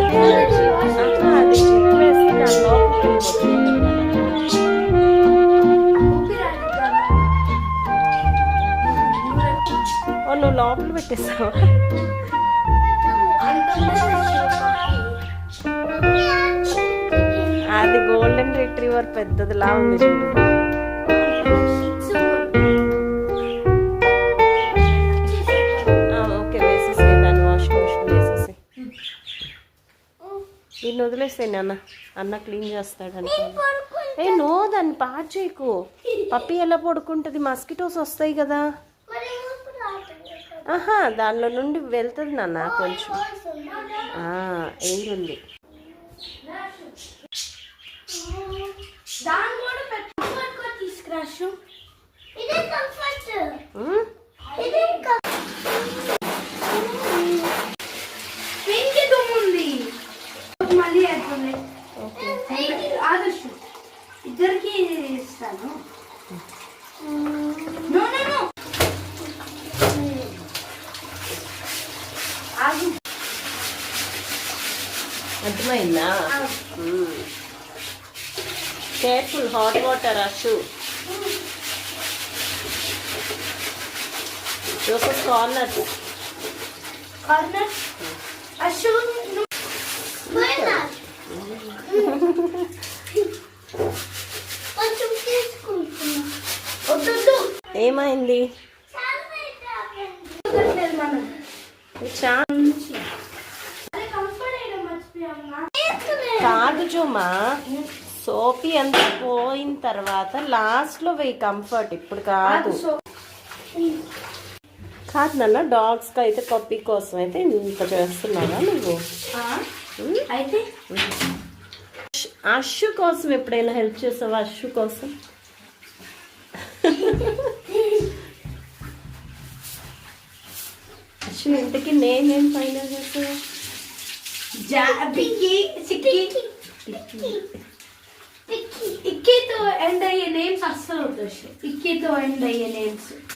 అది జిప్ వేస్తే దాని లోపలికి వెళ్ళిపోతుంది. ఓ నువ్వు లోపల పెట్టేసావా? అది గోల్డెన్ రిట్రీవర్ పెద్దదిలా ఉంది చూడు. ఓకే వేసేసి దాన్ని వాషింగ్ మిషన్ వేసేసి దీన్ని వదిలేసాయి అన్న క్లీన్ చేస్తాడు. నో దాన్ని పాడు చేయకు. పప్పి ఎలా పడుకుంటుంది? మస్కిటోస్ వస్తాయి కదా. దానిలో నుండి వెళ్తుంది నాన్న కొంచెం. ఏంటుంది ఇద్దరికి ఇస్తాను. అర్థమైందా? Careful, hot water Ashu. Joseph corner Ashu ఏమైంది? కాదు జుమా, సోపి అంతా పోయిన తర్వాత లాస్ట్ లో వెయ్యి కంఫర్ట్. ఇప్పుడు కాదు కాదు నాన్న. డాగ్స్ కి అయితే పప్పీ కోసం అయితే ఇంత చేస్తున్నావా నువ్వు? అయితే అషు కోసం ఎప్పుడైనా హెల్ప్ చేసావా? అషు కోసం అషు ఇంతకి నేనేం ఫైనల్ చేసావా? ఇక్కీతో ఎండ్ అయ్యే నేమ్స్ అస్సలు వద్దు. ఇక్కీతో ఎండ్ అయ్యే నేమ్స్